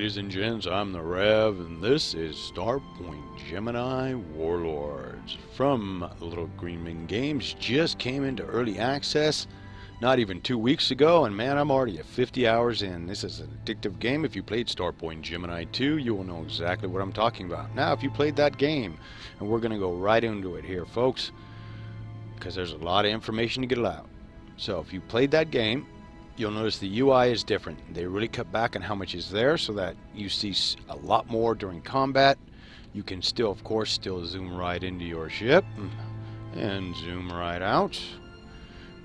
Ladies and gents, I'm the Rev, and this is Starpoint Gemini Warlords from LGM Games. Just came into early access not even 2 weeks ago, and man, I'm already at 50 hours in. This is an addictive game. If you played Starpoint Gemini 2, you will know exactly what I'm talking about. Now, if you played that game, and we're going to go right into it here, folks, because there's a lot of information to get out. So, if you played that game, you'll notice the UI is different. They really cut back on how much is there so that you see a lot more during combat. You can still, of course, still zoom right into your ship and zoom right out.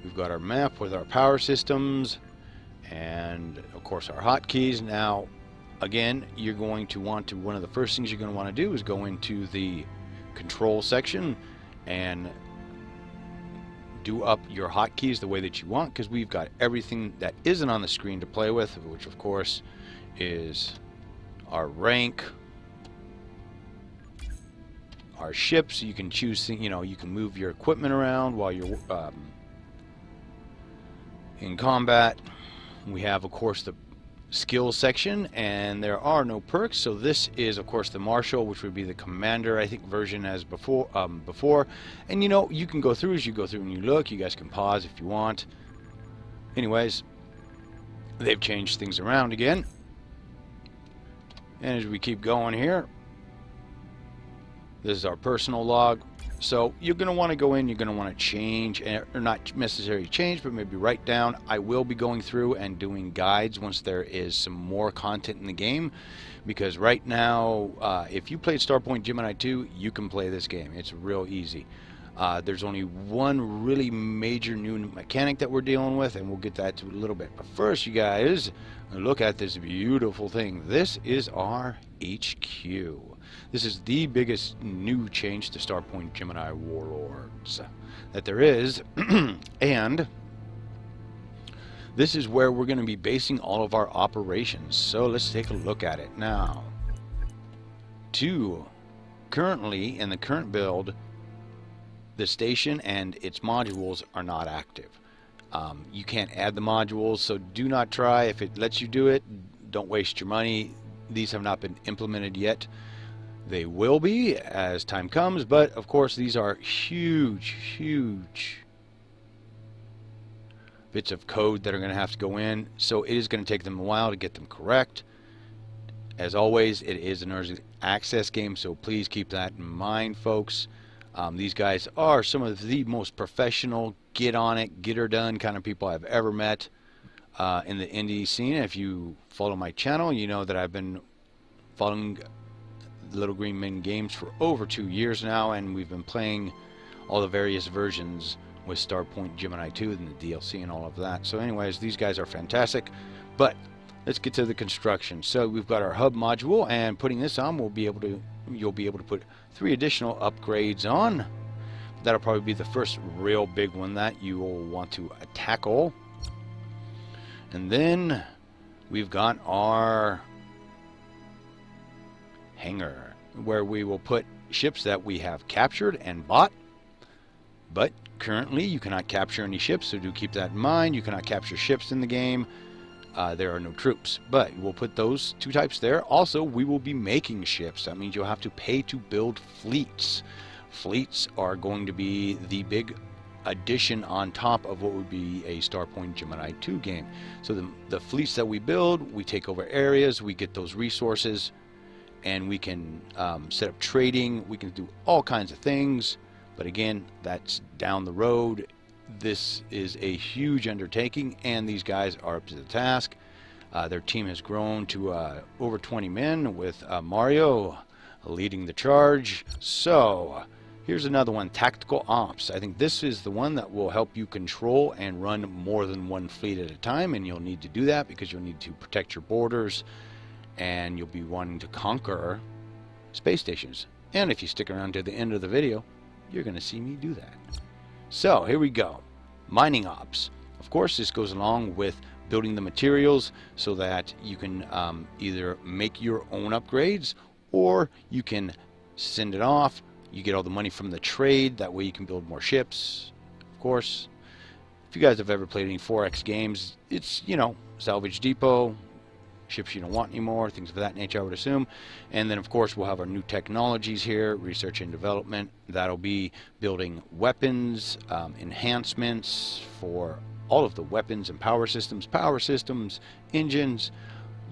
We've got our map with our power systems and, of course, our hotkeys. Now, again, you're going to want to, one of the first things you're going to want to do is go into the control section and do up your hotkeys the way that you want, because we've got everything that isn't on the screen to play with, which of course is our rank, our ships. You can choose, you know, you can move your equipment around while you're in combat. We have, of course, the skills section, and there are no perks. So this is, of course, the marshal, which would be the commander, I think, version as before. And you know, you can go through as you go through and you look. You guys can pause if you want. Anyways, they've changed things around again. And as we keep going here, this is our personal log. So you're going to want to go in, you're going to want to change, or not necessarily change, but maybe write down. I will be going through and doing guides once there is some more content in the game, because right now, if you played Starpoint Gemini 2, you can play this game. It's real easy. There's only one really major new mechanic that we're dealing with, and we'll get that to a little bit. But first, you guys, look at this beautiful thing. This is our HQ. This is the biggest new change to Starpoint Gemini Warlords that there is. And this is where we're going to be basing all of our operations. So let's take a look at it now. Currently, in the current build, the station and its modules are not active. You can't add the modules, so do not try. If it lets you do it, don't waste your money. These have not been implemented yet. They will be as time comes, but of course these are huge bits of code that are going to have to go in, so it is going to take them a while to get them correct. As always, it is an early access game, so please keep that in mind, folks. These guys are some of the most professional, get on it, get her done kind of people I've ever met in the indie scene. If you follow my channel, you know that I've been following LGM Games for over 2 years now, and we've been playing all the various versions with Starpoint Gemini 2 and the DLC and all of that. So anyways, these guys are fantastic. But let's get to the construction. So we've got our hub module, and putting this on, you'll be able to put 3 additional upgrades on. That'll probably be the first real big one that you will want to tackle. And then we've got our hangar, where we will put ships that we have captured and bought. But currently you cannot capture any ships, so do keep that in mind. You cannot capture ships in the game. There are no troops, but we'll put those 2 types there. Also, we will be making ships. That means you'll have to pay to build fleets. Fleets are going to be the big addition on top of what would be a Starpoint Gemini 2 game. So the fleets that we build, we take over areas, we get those resources, and we can set up trading. We can do all kinds of things, but again, that's down the road. This is a huge undertaking, and these guys are up to the task. Their team has grown to over 20 men, with Mario leading the charge. So here's another one, Tactical Ops. I think this is the one that will help you control and run more than one fleet at a time, and you'll need to do that because you'll need to protect your borders, and you'll be wanting to conquer space stations. And if you stick around to the end of the video, you're going to see me do that. So here we go. Mining ops. Of course, this goes along with building the materials so that you can either make your own upgrades, or you can send it off. You get all the money from the trade. That way you can build more ships. Of course, if you guys have ever played any 4X games, it's, you know, salvage depot, ships you don't want anymore, things of that nature, I would assume. And then, of course, we'll have our new technologies here, research and development. That'll be building weapons, enhancements for all of the weapons and power systems, engines,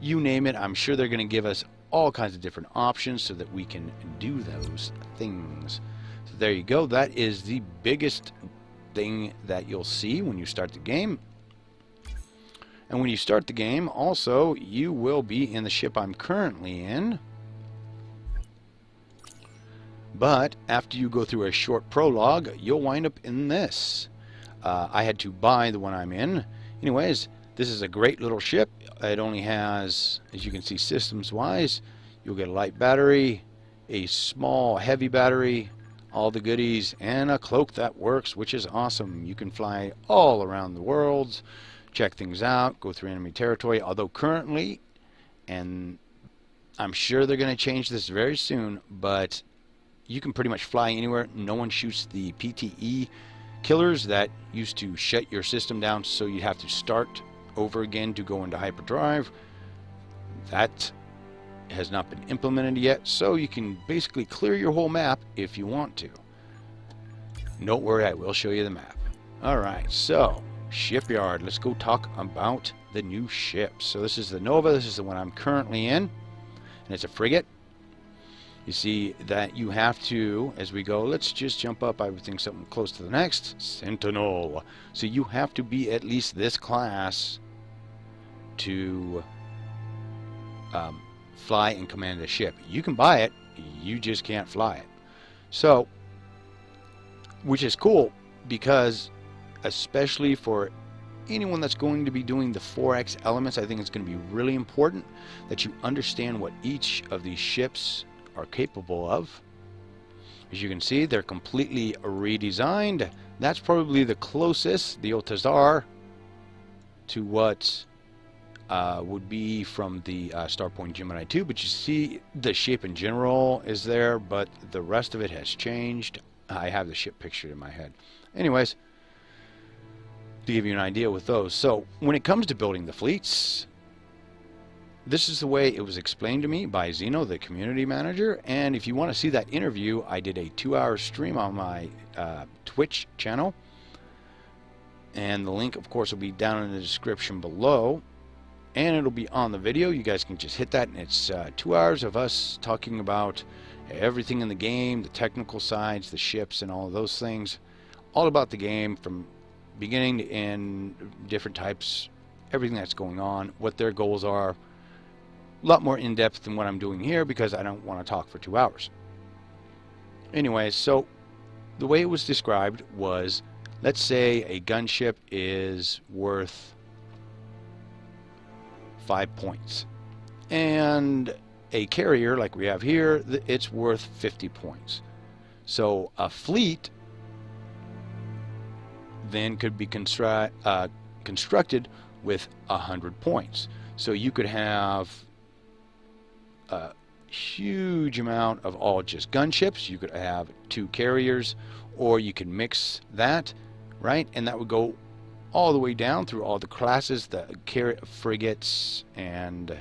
you name it. I'm sure they're going to give us all kinds of different options so that we can do those things. So there you go. That is the biggest thing that you'll see when you start the game. And when you start the game, also, you will be in the ship I'm currently in. But after you go through a short prologue, you'll wind up in this. I had to buy the one I'm in. Anyways, this is a great little ship. It only has, as you can see, systems-wise, you'll get a light battery, a small heavy battery, all the goodies, and a cloak that works, which is awesome. You can fly all around the world, check things out, go through enemy territory, although currently, and I'm sure they're going to change this very soon, but you can pretty much fly anywhere. No one shoots the PTE killers that used to shut your system down, so you have to start over again to go into hyperdrive. That has not been implemented yet, so you can basically clear your whole map if you want to. Don't worry, I will show you the map. Alright, so shipyard. Let's go talk about the new ships. So this is the Nova. This is the one I'm currently in, and it's a frigate. You see that you have to, as we go, let's just jump up, I would think something close to the next. Sentinel. So you have to be at least this class to fly and command a ship. You can buy it, you just can't fly it. So, which is cool, because especially for anyone that's going to be doing the 4X elements, I think it's going to be really important that you understand what each of these ships are capable of. As you can see, they're completely redesigned. That's probably the closest, the Otazar, to what would be from the Starpoint Gemini 2, but you see the shape in general is there, but the rest of it has changed. I have the ship pictured in my head. Anyways, to give you an idea with those. So when it comes to building the fleets, this is the way it was explained to me by Zeno, the community manager. And if you want to see that interview, I did a 2-hour stream on my Twitch channel. And the link, of course, will be down in the description below. And it'll be on the video. You guys can just hit that. And it's 2 hours of us talking about everything in the game, the technical sides, the ships, and all of those things. All about the game from beginning to end, different types, everything that's going on, what their goals are. A lot more in-depth than what I'm doing here because I don't want to talk for 2 hours. Anyways, so the way it was described was, let's say a gunship is worth 5 points. And a carrier, like we have here, it's worth 50 points. So a fleet then could be constructed with 100 points. So you could have a huge amount of all just gunships. You could have 2 carriers, or you can mix that, right? And that would go all the way down through all the classes, the frigates and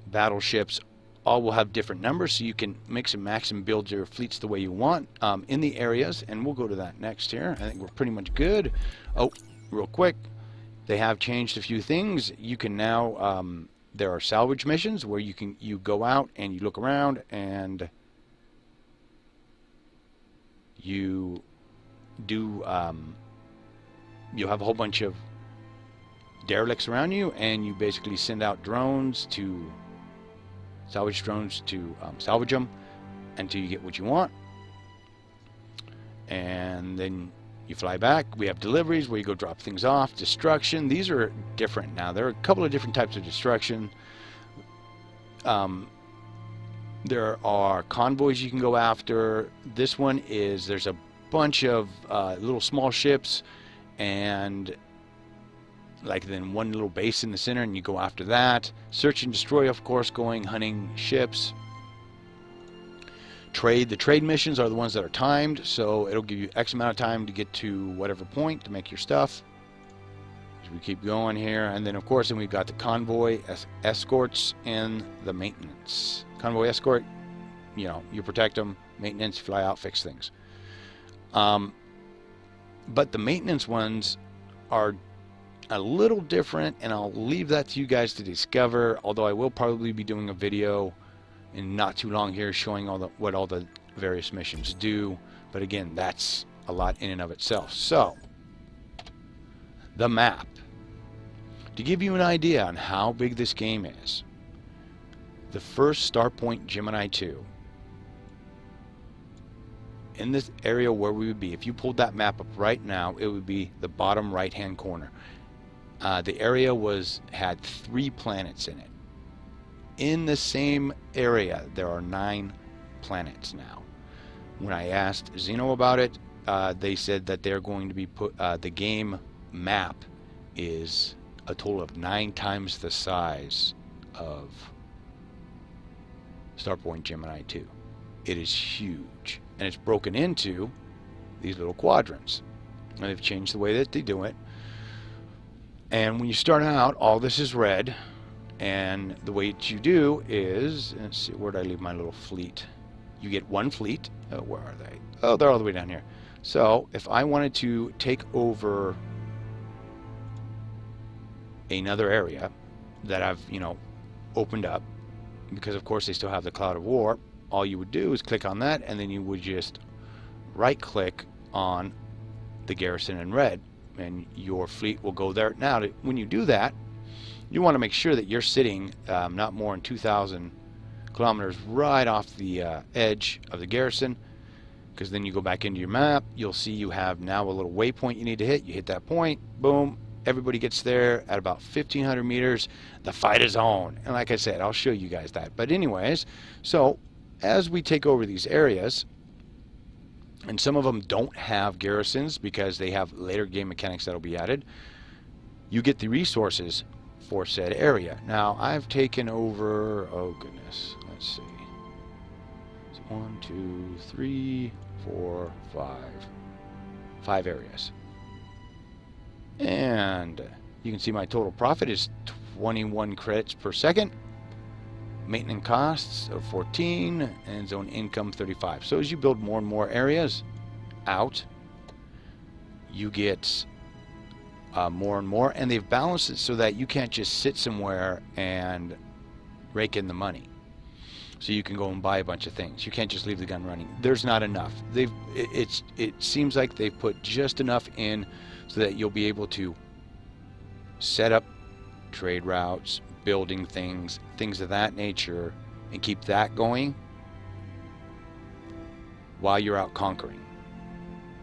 battleships. All will have different numbers, so you can mix and max and build your fleets the way you want in the areas. And we'll go to that next here. I think we're pretty much good. Oh, real quick, they have changed a few things. You can now there are salvage missions where you go out and you look around and you do you'll have a whole bunch of derelicts around you, and you basically send out drones to salvage salvage them until you get what you want, and then you fly back. We have deliveries where you go drop things off. Destruction, these are different now. There are a couple of different types of destruction. There are convoys you can go after. This one is, there's a bunch of little small ships, and like then one little base in the center, and you go after that. Search and destroy, of course, going hunting ships. Trade, the trade missions are the ones that are timed, so it'll give you X amount of time to get to whatever point to make your stuff. As we keep going here, and then of course, then we've got the convoy escorts and the maintenance. Convoy escort, you know, you protect them. Maintenance, fly out, fix things. But the maintenance ones are a little different, and I'll leave that to you guys to discover, although I will probably be doing a video in not too long here showing what all the various missions do. But again, that's a lot in and of itself. So, the map. To give you an idea on how big this game is, the first Starpoint Gemini 2, in this area where we would be, if you pulled that map up right now, it would be the bottom right hand corner. The area had 3 planets in it. In the same area, there are 9 planets now. When I asked Xeno about it, they said that they're going to be the game map is a total of 9 times the size of Starpoint Gemini 2. It is huge, and it's broken into these little quadrants. And they've changed the way that they do it. And when you start out, all this is red, and the way that you do is, let's see, where did I leave my little fleet? You get 1 fleet. Oh, where are they? Oh, they're all the way down here. So if I wanted to take over another area that I've, you know, opened up, because of course they still have the Cloud of War, all you would do is click on that, and then you would just right click on the garrison in red, and your fleet will go there. Now, when you do that, you want to make sure that you're sitting not more than 2,000 kilometers right off the edge of the garrison, because then you go back into your map, you'll see you have now a little waypoint you need to hit. You hit that point, boom, everybody gets there at about 1,500 meters. The fight is on. And like I said, I'll show you guys that. But anyways, so as we take over these areas, and some of them don't have garrisons because they have later game mechanics that'll be added, you get the resources for said area. Now, I've taken over, oh goodness, let's see. It's 1, 2, 3, 4, 5 areas. And you can see my total profit is 21 credits per second. Maintenance costs of 14, and zone income 35. So as you build more and more areas out, you get more and more, and they've balanced it so that you can't just sit somewhere and rake in the money. So you can go and buy a bunch of things. You can't just leave the gun running. There's not enough. It seems like they've put just enough in so that you'll be able to set up trade routes, building things of that nature, and keep that going while you're out conquering.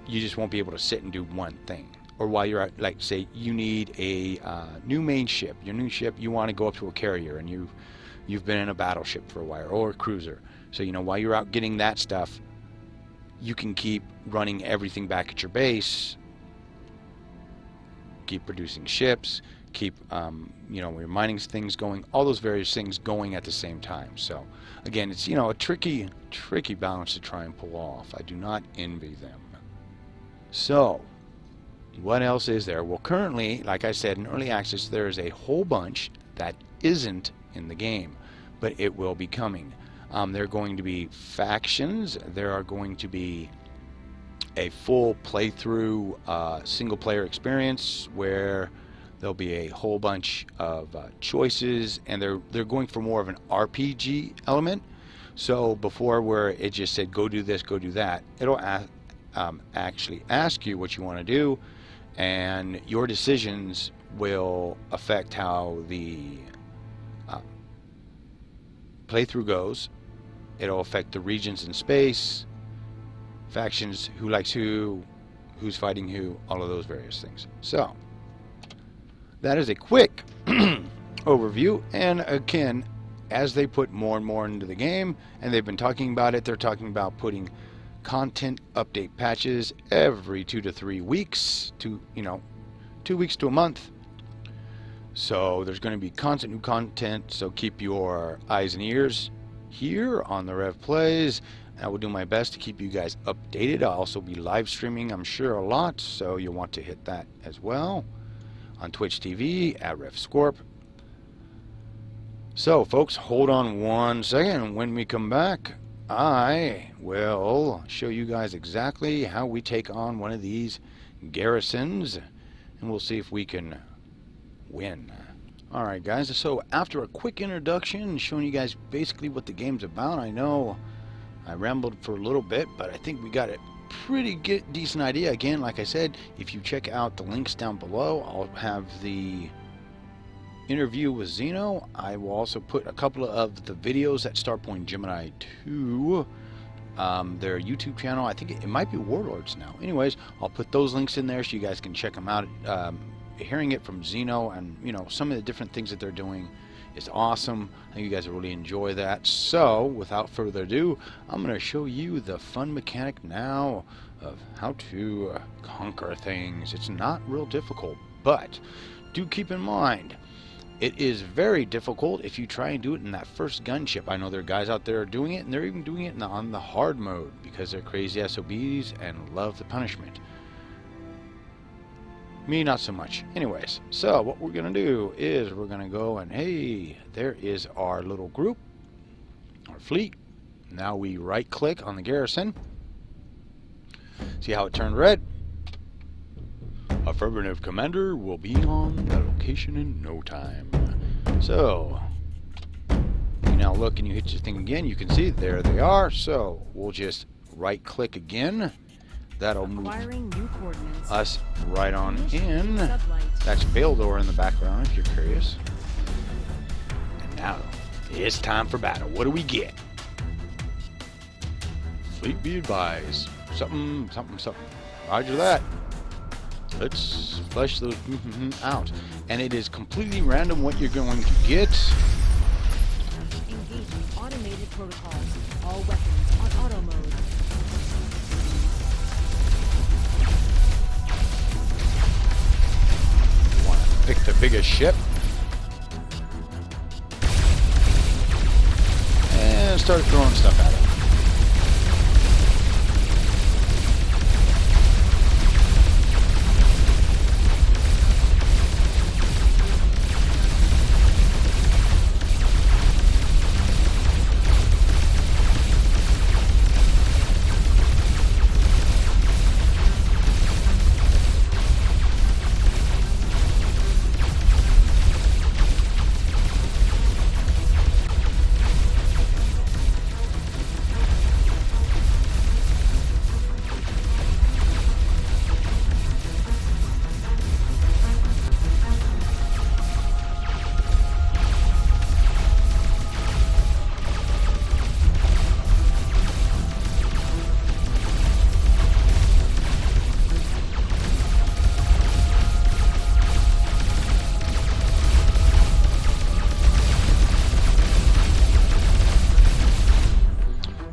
You just won't be able to sit and do one thing. Or while you're out, like say you need a new main ship, your new ship, you want to go up to a carrier, and you've been in a battleship for a while, or a cruiser. So you know, while you're out getting that stuff, you can keep running everything back at your base, keep producing ships, keep you know, your mining things going, all those various things going at the same time. So again, it's, you know, a tricky balance to try and pull off. I do not envy them. So what else is there? Well, currently, like I said, in early access, there is a whole bunch that isn't in the game, but it will be coming. There are going to be factions. There are going to be a full playthrough single player experience where there'll be a whole bunch of choices, and they're going for more of an RPG element. So before, where it just said go do this, go do that, it'll actually ask you what you want to do, and your decisions will affect how the playthrough goes. It'll affect the regions in space, factions, who likes who, who's fighting who, all of those various things. So that is a quick overview, and again, as they put more and more into the game, and they've been talking about it, they're talking about putting content update patches every 2 to 3 weeks, to, you know, 2 weeks to a month. So there's going to be constant new content, so keep your eyes and ears here on the TheRevPlays. I will do my best to keep you guys updated. I'll also be live streaming, I'm sure, a lot, so you'll want to hit that as well. on Twitch TV at RevScorp. So, folks, hold on one second. When we come back, I will show you guys exactly how we take on one of these garrisons, and we'll see if we can win. Alright guys, so after a quick introduction showing you guys basically what the game's about, I know I rambled for a little bit, but I think we got a pretty decent idea. Again, like I said, if you check out the links down below, I'll have the interview with Zeno. I will also put a couple of the videos at Starpoint Gemini 2, their YouTube channel. I think it might be Warlords now. Anyways, I'll put those links in there so you guys can check them out. Hearing it from Zeno and, you know, some of the different things that they're doing is awesome. I think you guys will really enjoy that. So, without further ado, I'm going to show you the fun mechanic now of how to conquer things. It's not real difficult, but do keep in mind, it is very difficult if you try and do it in that first gunship. I know there are guys out there doing it, and they're even doing it on the hard mode because they're crazy SOBs and love the punishment. Me, not so much. Anyways, so what we're going to do is we're going to go and, hey, there is our little group, our fleet. Now we right-click on the garrison. See how it turned red? Affirmative, Commander will be on the location in no time. So, you now look and you hit your thing again. You can see there they are. So, we'll just right-click again. That'll move us right on in. That's Baildor in the background if you're curious. And now it's time for battle. What do we get? Fleet be advised. Something, something, something. Roger that. Let's flesh those out. And it is completely random what you're going to get. Engaging automated protocols. All weapons on auto mode. Pick the biggest ship and start throwing stuff at it.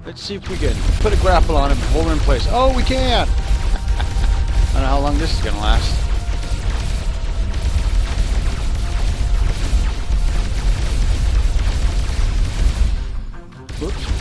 Let's see if we can put a grapple on him and hold him in place. Oh, we can! I don't know how long this is going to last. Whoops.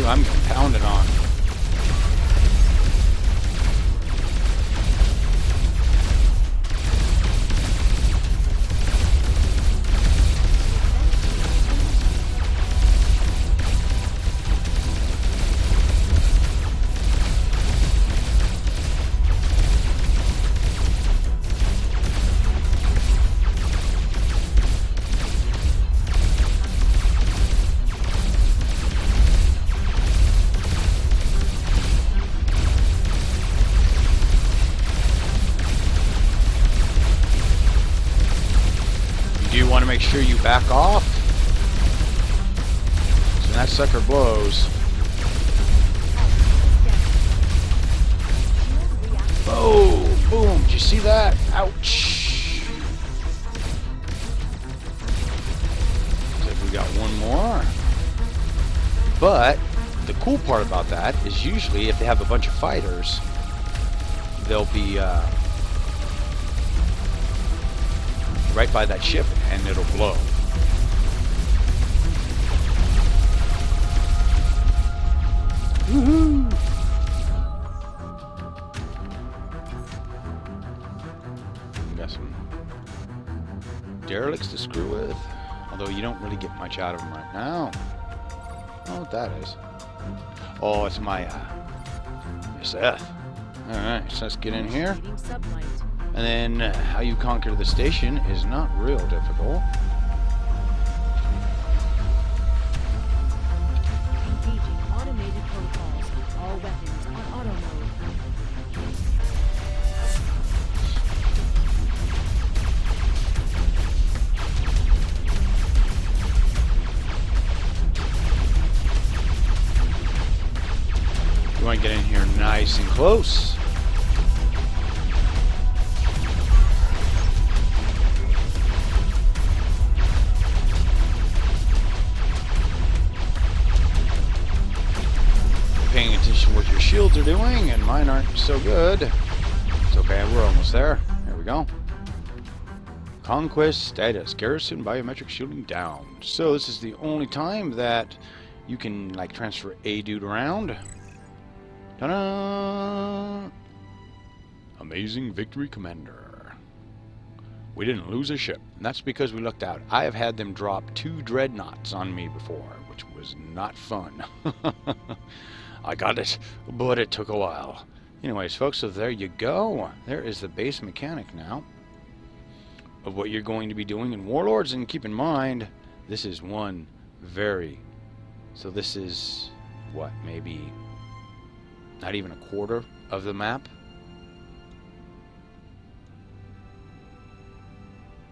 I'm getting pounded on. You want to make sure you back off. So that sucker blows. Oh, boom. Did you see that? Ouch. Looks like we got one more. But the cool part about that is usually if they have a bunch of fighters, they'll be right by that ship and it'll blow. Woohoo! Got some derelicts to screw with, although you don't really get much out of them right now. I don't know what that is. Oh, it's my Seth. Alright, so let's get in here. And then how you conquer the station is not real difficult. Engaging automated protocols. All weapons on auto mode. You want to get in here nice and close. Paying attention to what your shields are doing, and mine aren't so good. It's okay, we're almost there. There we go. Conquest status, garrison biometric shielding down. So this is the only time that you can like transfer a dude around. Ta-da! Amazing victory, Commander. We didn't lose a ship, and that's because we looked out. I have had them drop 2 dreadnoughts on me before, which was not fun. I got it, but it took a while. Anyways, folks, so there you go. There is the base mechanic now of what you're going to be doing in Warlords, and keep in mind, this is one very... So this is, what, maybe... not even a quarter of the map.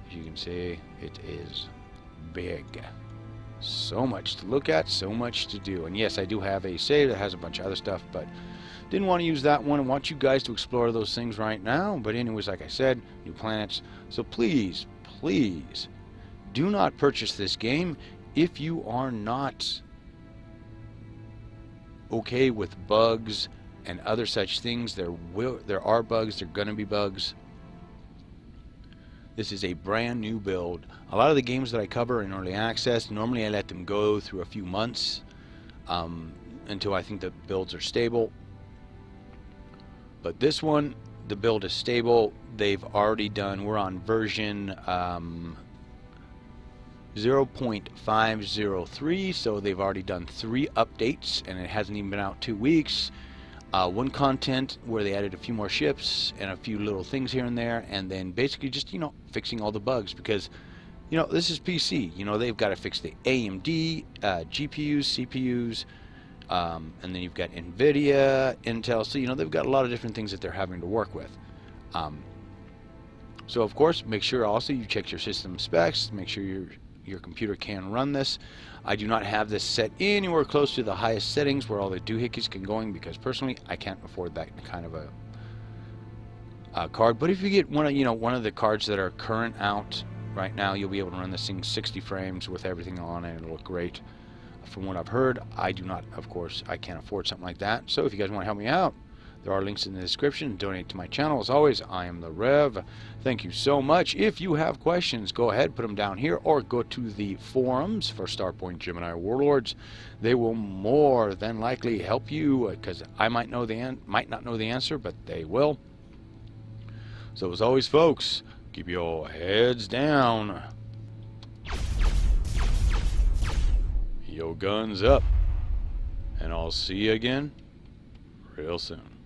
As you can see, it is big. So much to look at, so much to do. And yes, I do have a save that has a bunch of other stuff, but didn't want to use that one. I want you guys to explore those things right now. But anyways, like I said, new planets. So please, please, do not purchase this game if you are not okay with bugs and other such things. There are bugs, there are going to be bugs. This is a brand new build. A lot of the games that I cover in early access, normally I let them go through a few months until I think the builds are stable. But this one, the build is stable. They've already done, we're on version 0.503, so they've already done 3 updates, and it hasn't even been out 2 weeks. One content where they added a few more ships and a few little things here and there, and then basically just, you know, fixing all the bugs, because, you know, this is PC. You know, they've got to fix the AMD, GPUs, CPUs, and then you've got NVIDIA, Intel, so, you know, they've got a lot of different things that they're having to work with. So, of course, make sure also you check your system specs, make sure your computer can run this. I do not have this set anywhere close to the highest settings where all the doohickeys can going, because personally I can't afford that kind of a card. But if you get one of the cards that are current out right now, you'll be able to run this thing 60 frames with everything on it. It'll look great. From what I've heard, I do not, of course, I can't afford something like that. So if you guys want to help me out, there are links in the description. Donate to my channel. As always, I am the Rev. Thank you so much. If you have questions, go ahead, put them down here, or go to the forums for Starpoint Gemini Warlords. They will more than likely help you, because I might not know the answer, but they will. So as always, folks, keep your heads down, your guns up, and I'll see you again real soon.